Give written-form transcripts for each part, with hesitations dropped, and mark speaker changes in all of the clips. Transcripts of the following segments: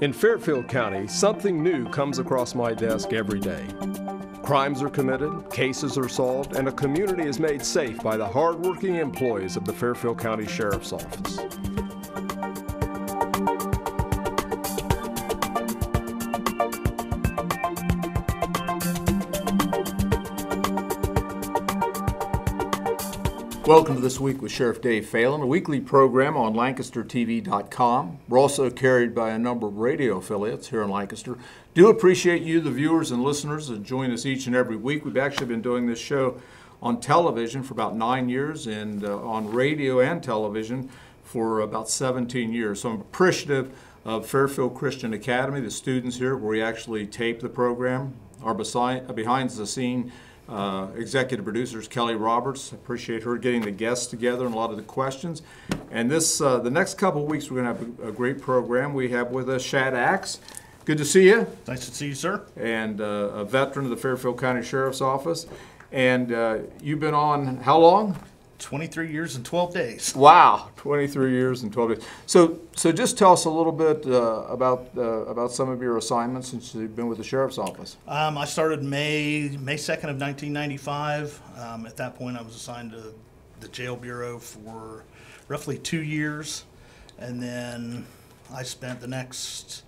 Speaker 1: In Fairfield County, something new comes across my desk every day. Crimes are committed, cases are solved, and a community is made safe by the hardworking employees of the Fairfield County Sheriff's Office.
Speaker 2: Welcome to This Week with Sheriff Dave Phelan, a weekly program on LancasterTV.com. We're also carried by a number of radio affiliates here in Lancaster. Do appreciate you, the viewers and listeners, that join us each and every week. We've actually been doing this show on television for about 9 years and on radio and television for about 17 years. So I'm appreciative of Fairfield Christian Academy, the students here, where we actually tape the program, our behind-the-scene executive producers, Kelly Roberts. I appreciate her getting the guests together and a lot of the questions. And this, the next couple of weeks, we're going to have a great program. We have with us Shad Axe. Good to see you.
Speaker 3: Nice to see you, sir.
Speaker 2: And a veteran of the Fairfield County Sheriff's Office. And you've been on how long?
Speaker 3: 23 years and 12 days.
Speaker 2: Wow, 23 years and 12 days. So just tell us a little bit about some of your assignments since you've been with the Sheriff's Office.
Speaker 3: I started May 2nd of 1995. At that point, I was assigned to the Jail Bureau for roughly 2 years. And then I spent the next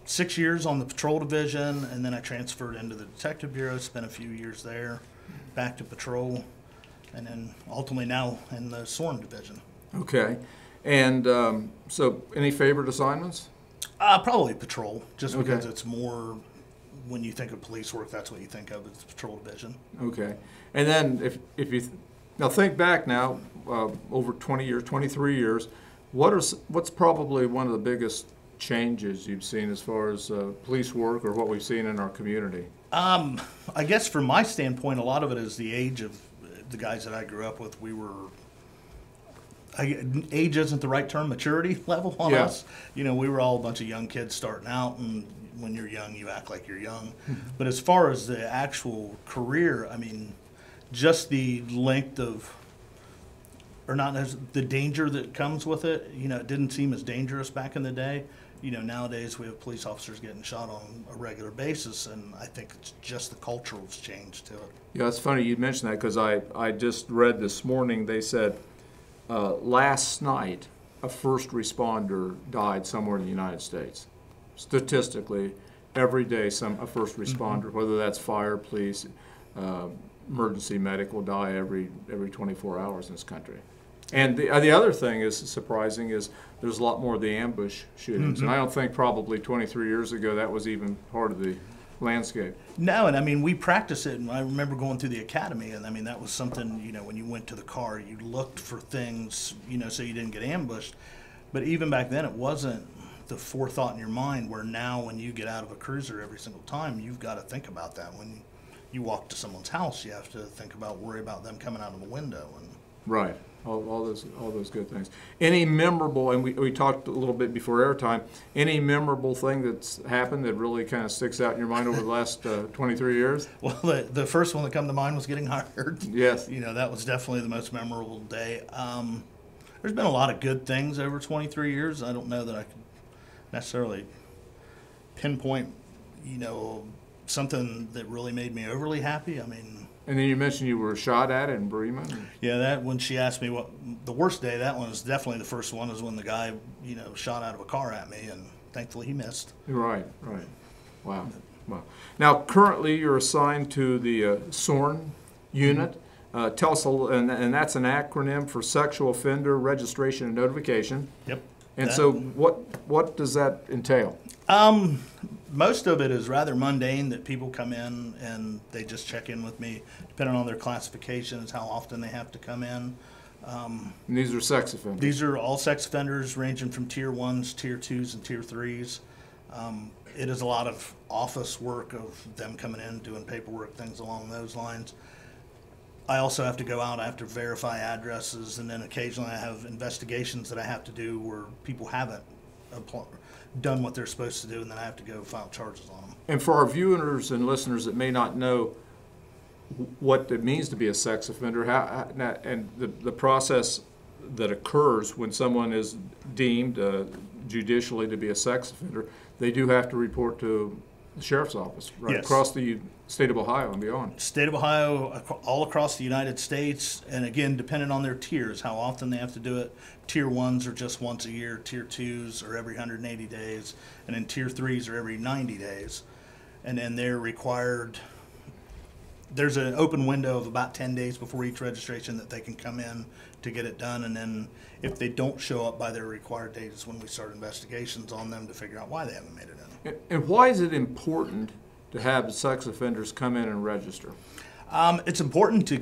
Speaker 3: 6 years on the Patrol Division, and then I transferred into the Detective Bureau, spent a few years there, back to Patrol, and then ultimately now in the SORM Division.
Speaker 2: Okay. And so any favorite assignments?
Speaker 3: Probably Patrol, just because it's more, when you think of police work, that's what you think of as the Patrol Division.
Speaker 2: Okay. And then if you, now think back now, over 20 years, 23 years, what's probably one of the biggest changes you've seen as far as police work or what we've seen in our community?
Speaker 3: I guess from my standpoint, a lot of it is the age of the guys that I grew up with. Age isn't the right term, maturity level on us. You know, we were all a bunch of young kids starting out, and when you're young, you act like you're young. But as far as the actual career, I mean, just the length of, or not as the danger that comes with it, you know, it didn't seem as dangerous back in the day. You know, nowadays we have police officers getting shot on a regular basis, and I think it's just the culture has changed to it.
Speaker 2: Yeah, it's funny you mentioned that because I just read this morning, they said last night a first responder died somewhere in the United States. Statistically, every day a first responder, whether that's fire, police, emergency medic, will die every 24 hours in this country. And the other thing is surprising is there's a lot more of the ambush shootings. And I don't think probably 23 years ago that was even part of the landscape.
Speaker 3: No, and I mean, we practice it, and I remember going through the academy, and I mean, that was something, you know, when you went to the car, you looked for things, you know, so you didn't get ambushed. But even back then, it wasn't the forethought in your mind, where now when you get out of a cruiser every single time, you've got to think about that. When you walk to someone's house, you have to worry about them coming out of the window. And
Speaker 2: right. All those good things. Any memorable, and we talked a little bit before airtime, any memorable thing that's happened that really kind of sticks out in your mind over the last 23 years?
Speaker 3: Well, the first one that come to mind was getting hired.
Speaker 2: Yes.
Speaker 3: You know, that was definitely the most memorable day. There's been a lot of good things over 23 years. I don't know that I could necessarily pinpoint, you know, something that really made me overly happy. I mean,
Speaker 2: and then you mentioned you were shot at in Bremen.
Speaker 3: Yeah, that when she asked me what the worst day, that one was definitely the first one, is when the guy, you know, shot out of a car at me, and thankfully he missed.
Speaker 2: Right. Wow. Now, currently you're assigned to the SORN unit. Tell us a little, and that's an acronym for Sexual Offender Registration and Notification.
Speaker 3: Yep.
Speaker 2: And so what does that entail?
Speaker 3: Most of it is rather mundane, that people come in and they just check in with me, depending on their classifications, how often they have to come in.
Speaker 2: And these are sex offenders?
Speaker 3: These are all sex offenders, ranging from Tier 1s, Tier 2s, and Tier 3s. It is a lot of office work of them coming in, doing paperwork, things along those lines. I also have to go out, I have to verify addresses, and then occasionally I have investigations that I have to do where people haven't done what they're supposed to do, and then I have to go file charges on them.
Speaker 2: And for our viewers and listeners that may not know, what it means to be a sex offender, and the process that occurs when someone is deemed judicially to be a sex offender. They do have to report to the sheriff's office, right?
Speaker 3: Yes.
Speaker 2: Across the state of Ohio and beyond.
Speaker 3: State of Ohio, all across the United States, and again, depending on their tiers, how often they have to do it. Tier 1s are just once a year, Tier 2s are every 180 days, and then Tier 3s are every 90 days. And then they're required, there's an open window of about 10 days before each registration that they can come in to get it done, and then if they don't show up by their required date is when we start investigations on them to figure out why they haven't made it in.
Speaker 2: And why is it important to have sex offenders come in and register?
Speaker 3: It's important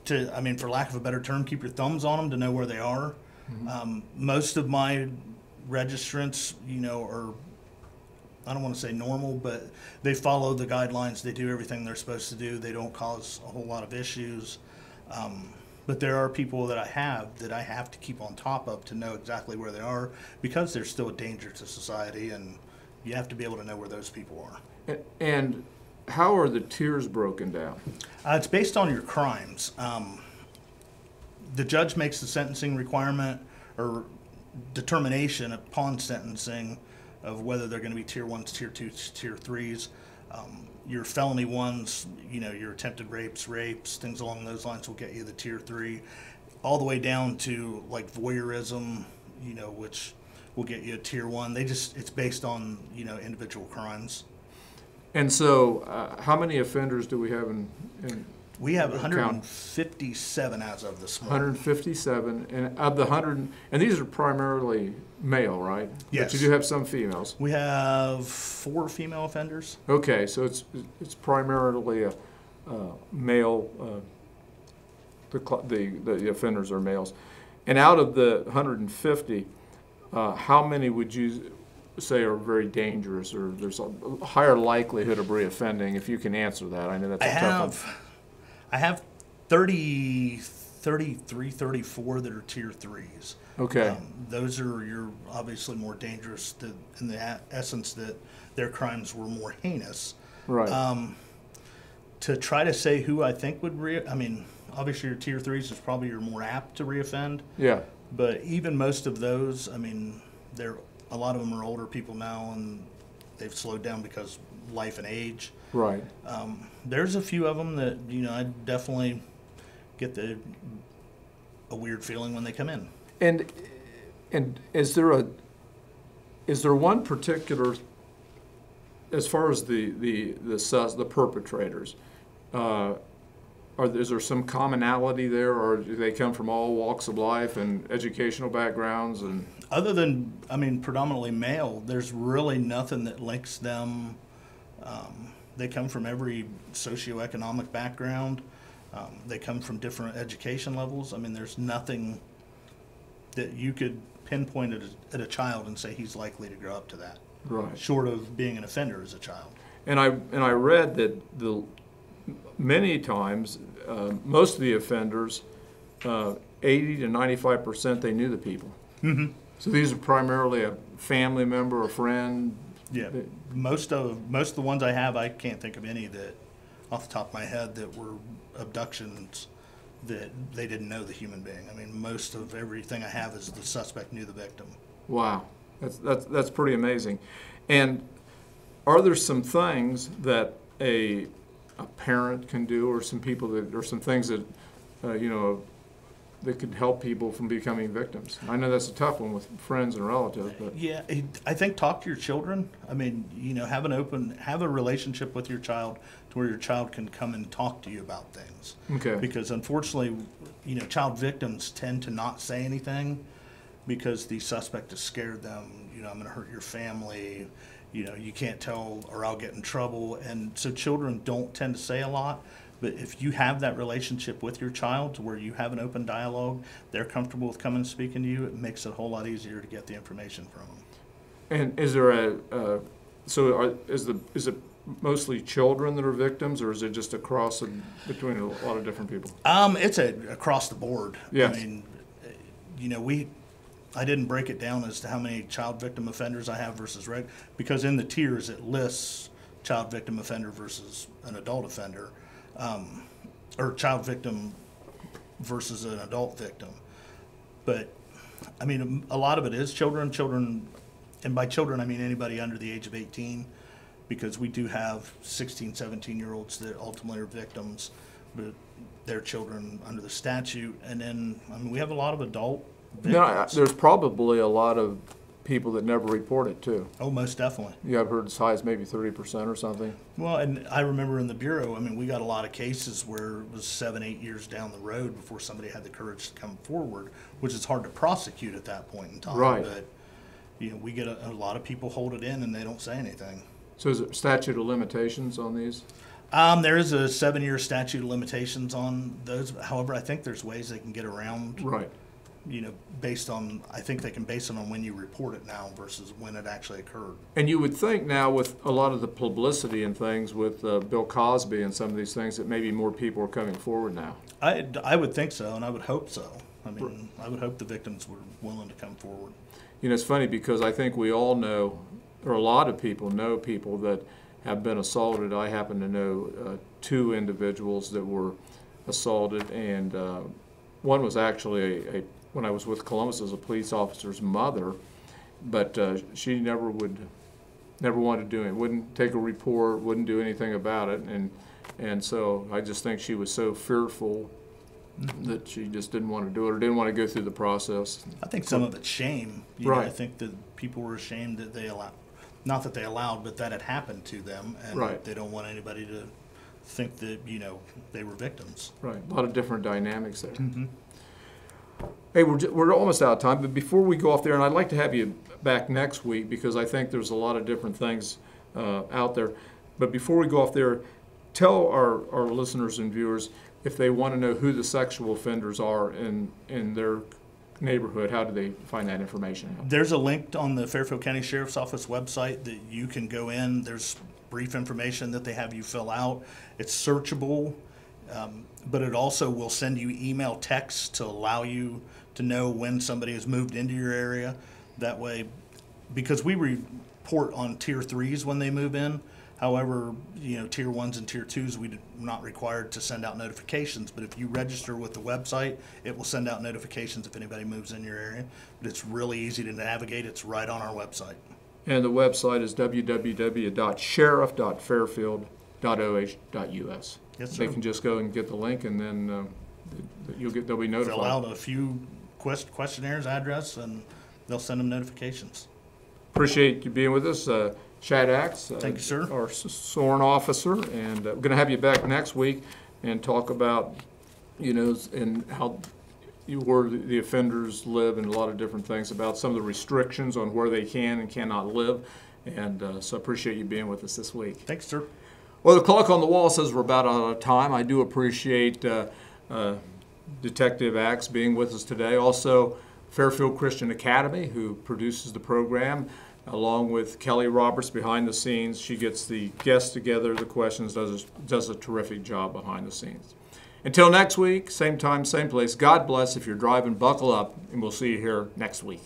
Speaker 3: to, I mean, for lack of a better term, keep your thumbs on them to know where they are. Mm-hmm. Most of my registrants, you know, are, I don't want to say normal, but they follow the guidelines. They do everything they're supposed to do. They don't cause a whole lot of issues. But there are people that I have to keep on top of to know exactly where they are, because they're still a danger to society, and you have to be able to know where those people are.
Speaker 2: And how are the tiers broken down?
Speaker 3: It's based on your crimes. The judge makes the sentencing requirement or determination upon sentencing of whether they're going to be Tier 1s, Tier 2s, Tier 3s. Your felony ones, you know, your attempted rapes, things along those lines will get you the Tier 3, all the way down to like voyeurism, you know, which will get you a Tier 1. It's based on, you know, individual crimes.
Speaker 2: And so, how many offenders do we have in
Speaker 3: we have 157 as of this morning.
Speaker 2: 157, and of the 100, and these are primarily male, right?
Speaker 3: Yes.
Speaker 2: But you do have some females.
Speaker 3: We have 4 female offenders.
Speaker 2: Okay, so it's primarily a male. The offenders are males, and out of the 150, how many would you say are very dangerous, or there's a higher likelihood of reoffending? If you can answer that, I know that's a tough one.
Speaker 3: I have 33, 34 that are Tier 3s.
Speaker 2: Okay.
Speaker 3: Those are obviously more dangerous in the essence that their crimes were more heinous.
Speaker 2: Right.
Speaker 3: To try to say who I think would I mean, obviously your Tier 3s is probably you're more apt to reoffend.
Speaker 2: Yeah.
Speaker 3: But even most of those, I mean, a lot of them are older people now, and they've slowed down because life and age.
Speaker 2: Right.
Speaker 3: There's a few of them that, you know, I definitely get a weird feeling when they come in.
Speaker 2: And is there one particular, as far as the perpetrators, is there some commonality there, or do they come from all walks of life and educational backgrounds? And
Speaker 3: other than, I mean, predominantly male, there's really nothing that links them. They come from every socioeconomic background. They come from different education levels. I mean, there's nothing that you could pinpoint at a child and say he's likely to grow up to that.
Speaker 2: Right.
Speaker 3: Short of being an offender as a child.
Speaker 2: And I read that many times most of the offenders, 80 to 95%, they knew the people.
Speaker 3: Mm-hmm.
Speaker 2: So these are primarily a family member, a friend.
Speaker 3: Yeah, most of the ones I have, I can't think of any that, off the top of my head, that were abductions that they didn't know the human being. I mean, most of everything I have is the suspect knew the victim.
Speaker 2: Wow, that's pretty amazing. And are there some things that a parent can do, or some people that, or some things that that could help people from becoming victims? I know that's a tough one with friends and relatives, but
Speaker 3: yeah, I think talk to your children. I mean, you know, have a relationship with your child to where your child can come and talk to you about things.
Speaker 2: Okay.
Speaker 3: Because unfortunately, you know, child victims tend to not say anything because the suspect has scared them. You know, I'm going to hurt your family. You know, you can't tell or I'll get in trouble. And so children don't tend to say a lot. But if you have that relationship with your child to where you have an open dialogue, they're comfortable with coming and speaking to you, it makes it a whole lot easier to get the information from them.
Speaker 2: And is there is it mostly children that are victims, or is it just between a lot of different people?
Speaker 3: It's across the board.
Speaker 2: Yes.
Speaker 3: I mean, you know, I didn't break it down as to how many child victim offenders I have versus because in the tiers it lists child victim offender versus an adult offender. or child victim versus an adult victim. But I mean, a lot of it is children, and by children I mean anybody under the age of 18, because we do have 16, 17-year-olds that ultimately are victims, but they're children under the statute. And then, I mean, we have a lot of adult victims.
Speaker 2: No, there's probably a lot of people that never report it too.
Speaker 3: Oh, most definitely.
Speaker 2: Yeah, I've heard as high as maybe 30% or something.
Speaker 3: Well, and I remember in the Bureau, I mean, we got a lot of cases where it was 7, 8 years down the road before somebody had the courage to come forward, which is hard to prosecute at that point in time.
Speaker 2: Right.
Speaker 3: But, you know, we get a lot of people hold it in and they don't say anything.
Speaker 2: So is there statute of limitations on these?
Speaker 3: There is a 7-year statute of limitations on those. However, I think there's ways they can get around.
Speaker 2: Right.
Speaker 3: You know, based on, I think they can base it on when you report it now versus when it actually occurred.
Speaker 2: And you would think now with a lot of the publicity and things with Bill Cosby and some of these things that maybe more people are coming forward now.
Speaker 3: I would think so, and I would hope so. I mean, I would hope the victims were willing to come forward.
Speaker 2: You know, it's funny because I think we all know, or a lot of people know people that have been assaulted. I happen to know 2 individuals that were assaulted, and one was actually when I was with Columbus as a police officer's mother, but she never wanted to do it. Wouldn't take a report, wouldn't do anything about it, and so I just think she was so fearful that she just didn't want to do it or didn't want to go through the process.
Speaker 3: I think some of it's shame. You
Speaker 2: Right.
Speaker 3: know, I think that people were ashamed that they allowed, not that they allowed, but that it happened to them, and
Speaker 2: Right.
Speaker 3: they don't want anybody to think that, you know, they were victims.
Speaker 2: Right, a lot of different dynamics there. Mm-hmm. Hey, we're almost out of time, but before we go off there, and I'd like to have you back next week because I think there's a lot of different things out there. But before we go off there, tell our listeners and viewers if they want to know who the sexual offenders are in their neighborhood, how do they find that information out?
Speaker 3: There's a link on the Fairfield County Sheriff's Office website that you can go in. There's brief information that they have you fill out. It's searchable, but it also will send you email texts to allow you to know when somebody has moved into your area. That way, because we report on tier 3s when they move in. However, you know, tier 1s and tier 2s, we're not required to send out notifications. But if you register with the website, it will send out notifications if anybody moves in your area. But it's really easy to navigate. It's right on our website.
Speaker 2: And the website is www.sheriff.fairfield.oh.us.
Speaker 3: Yes, sir.
Speaker 2: They can just go and get the link, and then they'll be notified.
Speaker 3: Fill out a few questionnaires, address, and they'll send them notifications.
Speaker 2: Appreciate you being with us, Shad Axe.
Speaker 3: Thank you, sir.
Speaker 2: Our sworn officer, and we're going to have you back next week and talk about, you know, and how where the offenders live and a lot of different things about some of the restrictions on where they can and cannot live. And so I appreciate you being with us this week.
Speaker 3: Thanks, sir.
Speaker 2: Well, the clock on the wall says we're about out of time. I do appreciate Detective Axe being with us today. Also, Fairfield Christian Academy, who produces the program, along with Kelly Roberts behind the scenes. She gets the guests together, the questions, does a terrific job behind the scenes. Until next week, same time, same place, God bless. If you're driving, buckle up, and we'll see you here next week.